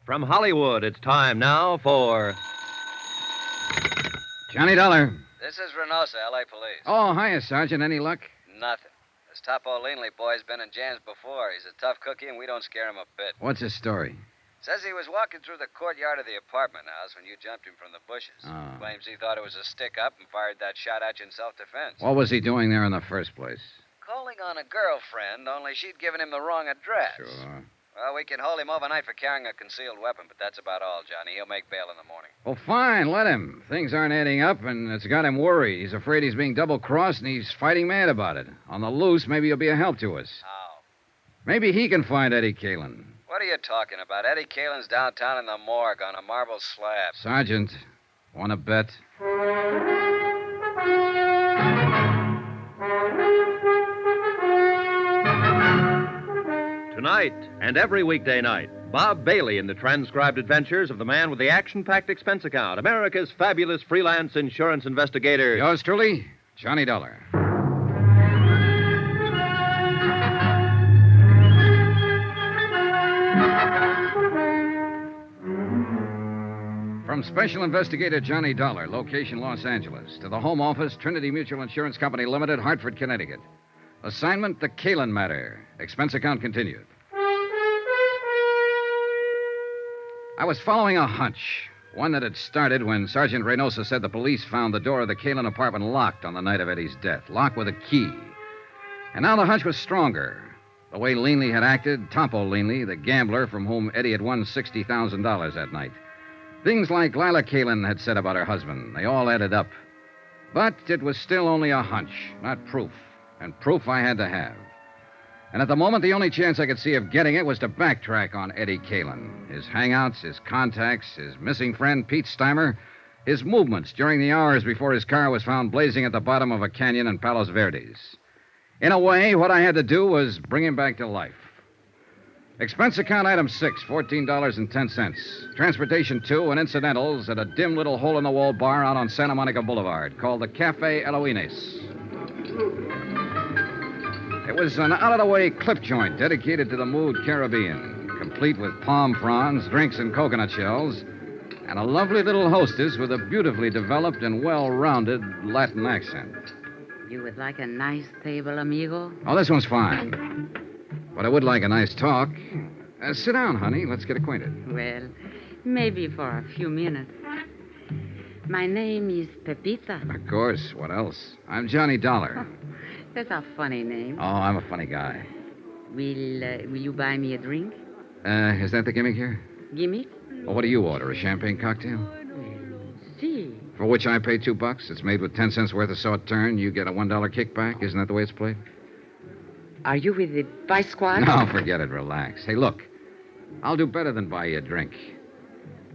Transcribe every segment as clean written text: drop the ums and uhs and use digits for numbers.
From Hollywood, it's time now for... Johnny Dollar. This is Reynosa, L.A. Police. Oh, hiya, Sergeant. Any luck? Nothing. This Topo Leanley boy's been in jams before. He's a tough cookie, and we don't scare him a bit. What's his story? Says he was walking through the courtyard of the apartment house when you jumped him from the bushes. Oh. Claims he thought it was a stick-up and fired that shot at you in self-defense. What was he doing there in the first place? Calling on a girlfriend, only she'd given him the wrong address. Sure. Well, we can hold him overnight for carrying a concealed weapon, but that's about all, Johnny. He'll make bail in the morning. Well, fine. Let him. Things aren't adding up, and it's got him worried. He's afraid he's being double-crossed, and he's fighting mad about it. On the loose, maybe he'll be a help to us. How? Maybe he can find Eddie Caylin. What are you talking about? Eddie Caylin's downtown in the morgue on a marble slab. Sergeant, want to bet? Tonight and every weekday night, Bob Bailey in the transcribed adventures of the man with the action-packed expense account, America's fabulous freelance insurance investigator. Yours truly, Johnny Dollar. From Special Investigator Johnny Dollar, location Los Angeles, to the Home Office, Trinity Mutual Insurance Company Limited, Hartford, Connecticut. Assignment, the Caylin matter. Expense account continued. I was following a hunch, one that had started when Sergeant Reynosa said the police found the door of the Caylin apartment locked on the night of Eddie's death, locked with a key. And now the hunch was stronger. The way Leanley had acted, Topo Leanley, the gambler from whom Eddie had won $60,000 that night. Things like Lila Caylin had said about her husband, they all added up. But it was still only a hunch, not proof. And proof I had to have. And at the moment, the only chance I could see of getting it was to backtrack on Eddie Caylin. His hangouts, his contacts, his missing friend, Pete Steimer, his movements during the hours before his car was found blazing at the bottom of a canyon in Palos Verdes. In a way, what I had to do was bring him back to life. Expense account item 6, $14.10. Transportation 2 and incidentals at a dim little hole-in-the-wall bar out on Santa Monica Boulevard called the Cafe Eloines. It was an out-of-the-way clip joint dedicated to the mood Caribbean, complete with palm fronds, drinks, and coconut shells, and a lovely little hostess with a beautifully developed and well-rounded Latin accent. You would like a nice table, amigo? Oh, this one's fine. But I would like a nice talk. Sit down, honey. Let's get acquainted. Well, maybe for a few minutes. My name is Pepita. Of course. What else? I'm Johnny Dollar. That's a funny name. Oh, I'm a funny guy. Will you buy me a drink? Is that the gimmick here? Gimmick? Well, what do you order? A champagne cocktail? See. For which I pay $2. It's made with 10 cents worth of sauterne. You get a $1 kickback. Isn't that the way it's played? Are you with the Vice Squad? No, forget it. Relax. Hey, look. I'll do better than buy you a drink.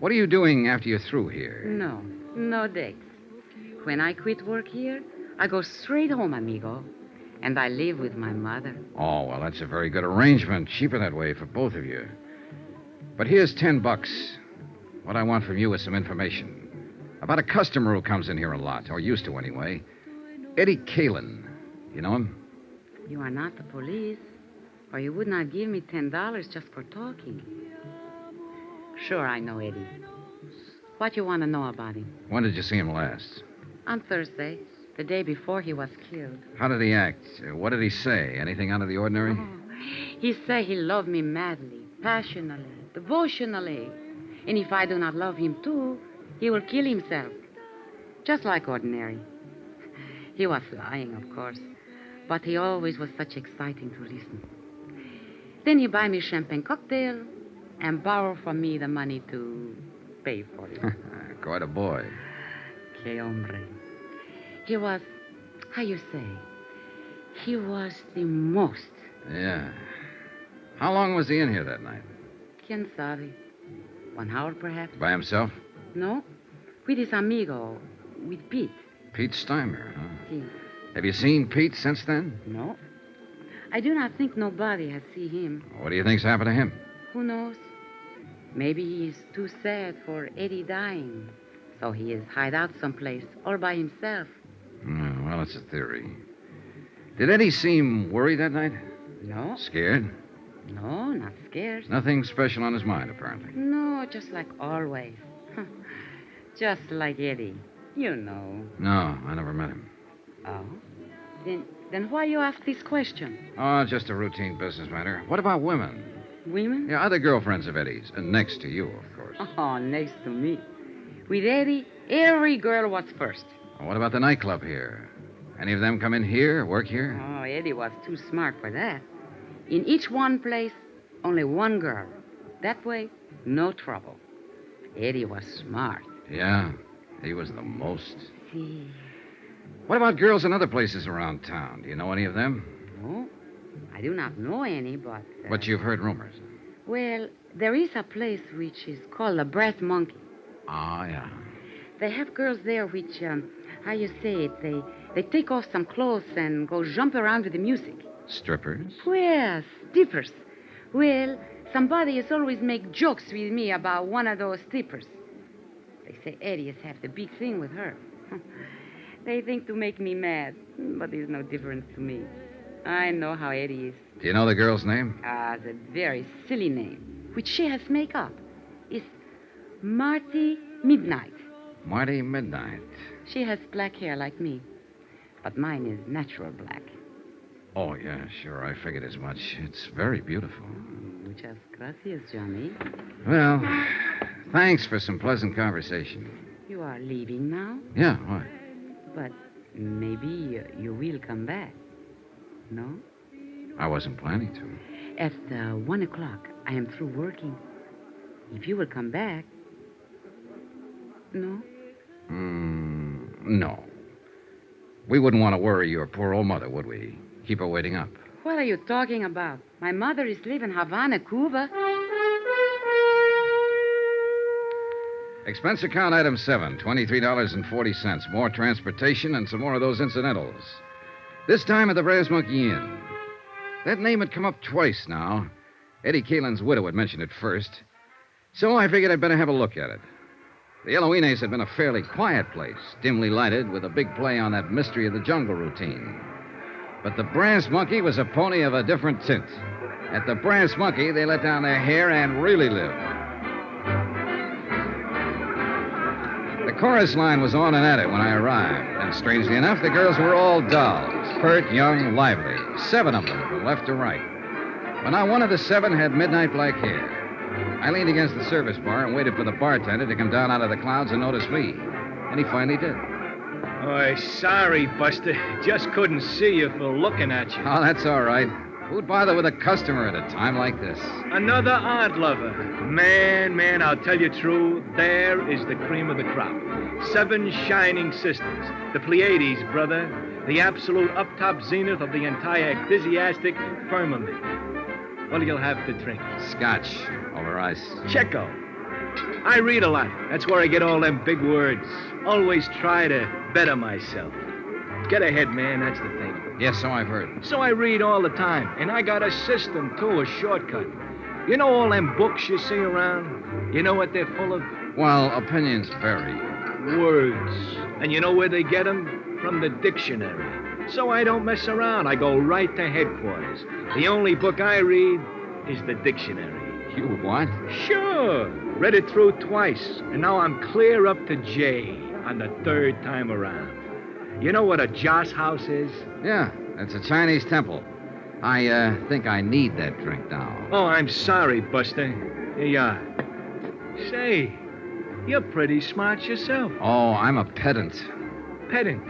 What are you doing after you're through here? No dates. When I quit work here, I go straight home, amigo. And I live with my mother. Oh, well, that's a very good arrangement. Cheaper that way for both of you. But here's $10. What I want from you is some information. About a customer who comes in here a lot, or used to anyway. Eddie Caylin. You know him? You are not the police, or you would not give me $10 just for talking. Sure, I know Eddie. What you want to know about him? When did you see him last? On Thursday, the day before he was killed. How did he act? What did he say? Anything out of the ordinary? Oh, he said he loved me madly, passionately, devotionally. And if I do not love him too, he will kill himself. Just like ordinary. He was lying, of course. But he always was such exciting to listen. Then he buy me champagne cocktail and borrow from me the money to pay for it. Quite a boy. Que hombre. He was, how you say, he was the most. Yeah. How long was he in here that night? Quien sabe? 1 hour, perhaps? By himself? No. With his amigo, with Pete. Pete Steimer, huh? Si. Have you seen Pete since then? No. I do not think nobody has seen him. What do you think's happened to him? Who knows? Maybe he is too sad for Eddie dying. So he is hide out someplace, all by himself. Well, it's a theory. Did Eddie seem worried that night? No. Scared? No, not scared. Nothing special on his mind, apparently. No, just like always. Just like Eddie. You know. No, I never met him. Oh? Then why you ask this question? Oh, just a routine business matter. What about women? Women? Yeah, other girlfriends of Eddie's. Next to you, of course. Oh, next to me. With Eddie, every girl was first. Well, what about the nightclub here? Any of them come in here, work here? Oh, Eddie was too smart for that. In each one place, only one girl. That way, no trouble. Eddie was smart. Yeah, he was the most. See. What about girls in other places around town? Do you know any of them? No, I do not know any, but... But you've heard rumors. Well, there is a place which is called the Brass Monkey. Ah, yeah. They have girls there which, how you say it, they take off some clothes and go jump around with the music. Strippers? Well, strippers. Well, somebody has always make jokes with me about one of those strippers. They say Eddie has have the big thing with her. They think to make me mad, but there's no difference to me. I know how Eddie is. Do you know the girl's name? The very silly name, which she has make up, is Marty Midnight. Marty Midnight. She has black hair like me, but mine is natural black. Oh, yeah, sure. I figured as much. It's very beautiful. Muchas gracias, Johnny. Well, thanks for some pleasant conversation. You are leaving now? Yeah, what? But maybe you will come back. No? I wasn't planning to. At 1 o'clock, I am through working. If you will come back... No? No. We wouldn't want to worry your poor old mother, would we? Keep her waiting up. What are you talking about? My mother is living in Havana, Cuba. Expense account item 7, $23.40. More transportation and some more of those incidentals. This time at the Brass Monkey Inn. That name had come up twice now. Eddie Caylin's widow had mentioned it first. So I figured I'd better have a look at it. The Eloines had been a fairly quiet place, dimly lighted, with a big play on that mystery of the jungle routine. But the Brass Monkey was a pony of a different tint. At the Brass Monkey, they let down their hair and really lived. The chorus line was on and at it when I arrived, and strangely enough, the girls were all dolls, pert, young, lively, 7 of them from left to right. But now one of the 7 had midnight black hair. I leaned against the service bar and waited for the bartender to come down out of the clouds and notice me, and he finally did. Oh, sorry, Buster. Just couldn't see you for looking at you. Oh, that's all right. Who'd bother with a customer at a time like this? Another art lover. Man, I'll tell you true, there is the cream of the crop. 7 shining sisters. The Pleiades, brother. The absolute up-top zenith of the entire ecclesiastic firmament. What'll you have to drink? Scotch over ice. Checo. I read a lot. That's where I get all them big words. Always try to better myself. Get ahead, man, that's the thing. Yes, so I've heard. So I read all the time, and I got a system, too, a shortcut. You know all them books you see around? You know what they're full of? Well, opinions vary. Words. And you know where they get them? From the dictionary. So I don't mess around. I go right to headquarters. The only book I read is the dictionary. You what? Sure. Read it through twice, and now I'm clear up to J on the 3rd time around. You know what a joss house is? Yeah, it's a Chinese temple. I think I need that drink now. Oh, I'm sorry, Buster. Here you are. Say, you're pretty smart yourself. Oh, I'm a pedant. Pedant.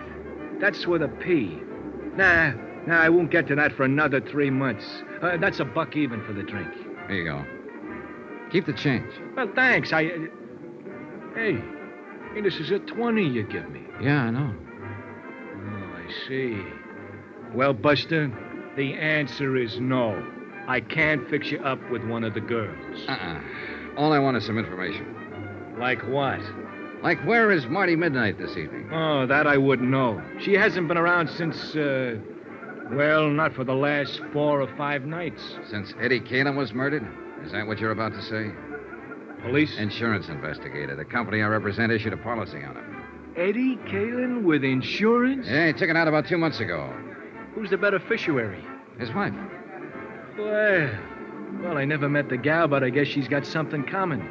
That's with a P. Nah, I won't get to that for another 3 months. That's a buck even for the drink. Here you go. Keep the change. Well, thanks. Hey, this is a 20 you give me. Yeah, I know. Oh, I see. Well, Buster, the answer is no. I can't fix you up with one of the girls. All I want is some information. Like what? Like, where is Marty Midnight this evening? Oh, that I wouldn't know. She hasn't been around since, well, not for the last 4 or 5 nights. Since Eddie Caylin was murdered? Is that what you're about to say? Police? Insurance investigator. The company I represent issued a policy on him. Eddie Caylin with insurance? Yeah, he took it out about 2 months ago. Who's the beneficiary? His wife. Well, Well, I never met the gal, but I guess she's got something coming.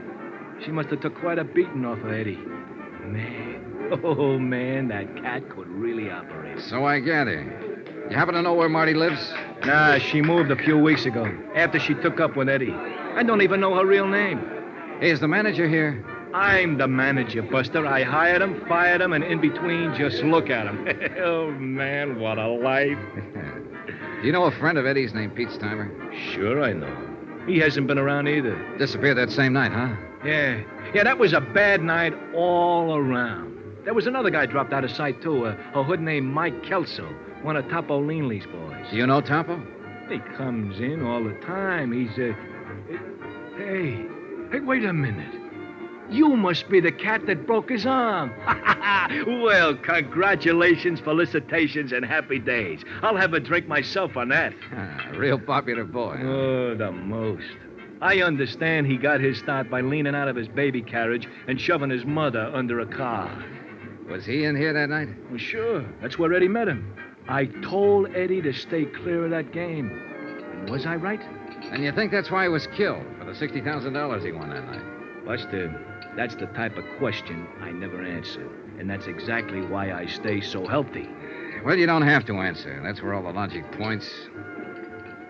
She must have took quite a beating off of Eddie. Man, that cat could really operate. So I gather. You happen to know where Marty lives? Nah, she moved a few weeks ago, after she took up with Eddie. I don't even know her real name. Hey, is the manager here? I'm the manager, Buster. I hired him, fired him, and in between, just look at him. Oh, man, what a life. Do you know a friend of Eddie's named Pete Steimer? Sure I know. He hasn't been around either. Disappeared that same night, huh? Yeah, that was a bad night all around. There was another guy dropped out of sight, too, a hood named Mike Kelso, one of Topo Leanley's boys. Do you know Topo? He comes in all the time. He's, Hey, wait a minute. You must be the cat that broke his arm. Well, congratulations, felicitations, and happy days. I'll have a drink myself on that. Real popular boy. Huh? Oh, the most. I understand he got his start by leaning out of his baby carriage and shoving his mother under a car. Was he in here that night? Well, sure. That's where Eddie met him. I told Eddie to stay clear of that game. And was I right? And you think that's why he was killed, for the $60,000 he won that night? Buster, that's the type of question I never answer. And that's exactly why I stay so healthy. Well, you don't have to answer. That's where all the logic points.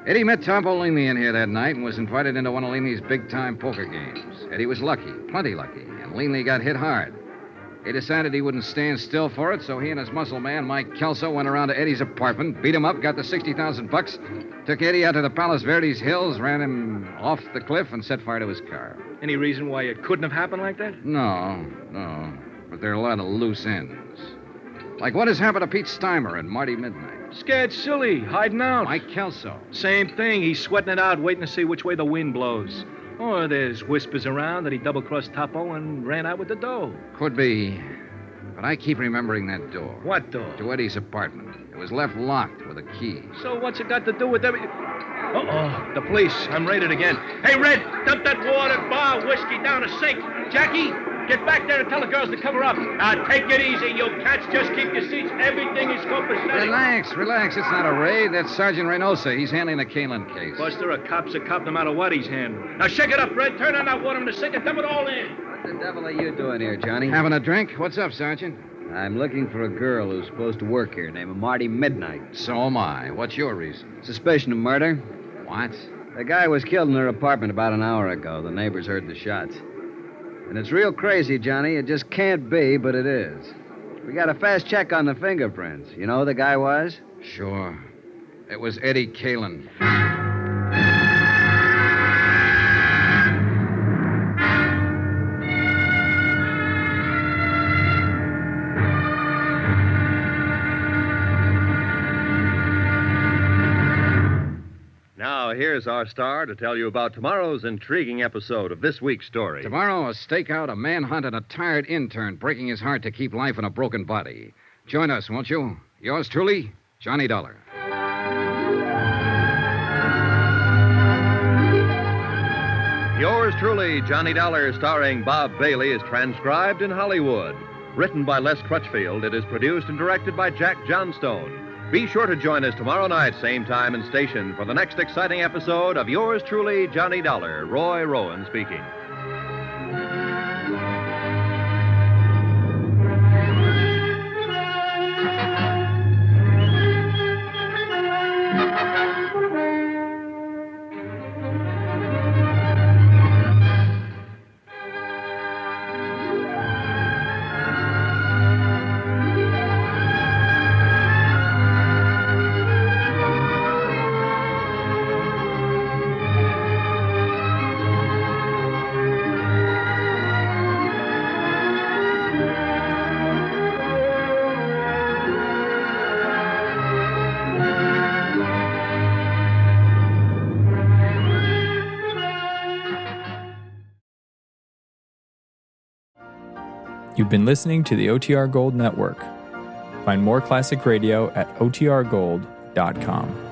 Eddie met Topo Leanley in here that night and was invited into one of Leanley's big-time poker games. Eddie was lucky, plenty lucky, and Leanley got hit hard. He decided he wouldn't stand still for it, so he and his muscle man, Mike Kelso, went around to Eddie's apartment, beat him up, got the $60,000, took Eddie out to the Palos Verdes hills, ran him off the cliff, and set fire to his car. Any reason why it couldn't have happened like that? No. But there are a lot of loose ends. Like what has happened to Pete Steimer and Marty Midnight? Scared silly, hiding out. Mike Kelso. Same thing. He's sweating it out, waiting to see which way the wind blows. Or there's whispers around that he double-crossed Topo and ran out with the dough. Could be. But I keep remembering that door. What door? To Eddie's apartment. It was left locked with a key. So what's it got to do with every... Uh-oh, the police. I'm raided again. Hey, Red, dump that water, bar, whiskey down the sink. Jackie, get back there and tell the girls to cover up. Now, take it easy, you cats. Just keep your seats. Everything is copacetic. Relax. It's not a raid. That's Sergeant Reynosa. He's handling the Caylin case. Buster, a cop's a cop no matter what he's handling. Now, shake it up, Red. Turn on that water in the sink and dump it all in. What the devil are you doing here, Johnny? Having a drink? What's up, Sergeant? I'm looking for a girl who's supposed to work here named Marty Midnight. So am I. What's your reason? Suspicion of murder. What? The guy was killed in her apartment about an hour ago. The neighbors heard the shots. And it's real crazy, Johnny. It just can't be, but it is. We got a fast check on the fingerprints. You know who the guy was? Sure. It was Eddie Caylin. Now, here's our star to tell you about tomorrow's intriguing episode of this week's story. Tomorrow, a stakeout, a manhunt, and a tired intern breaking his heart to keep life in a broken body. Join us, won't you? Yours truly, Johnny Dollar. Yours truly, Johnny Dollar, starring Bob Bailey, is transcribed in Hollywood. Written by Les Crutchfield, it is produced and directed by Jack Johnstone. Be sure to join us tomorrow night, same time and station, for the next exciting episode of Yours truly, Johnny Dollar. Roy Rowan speaking. You've been listening to the OTR Gold Network. Find more classic radio at otrgold.com.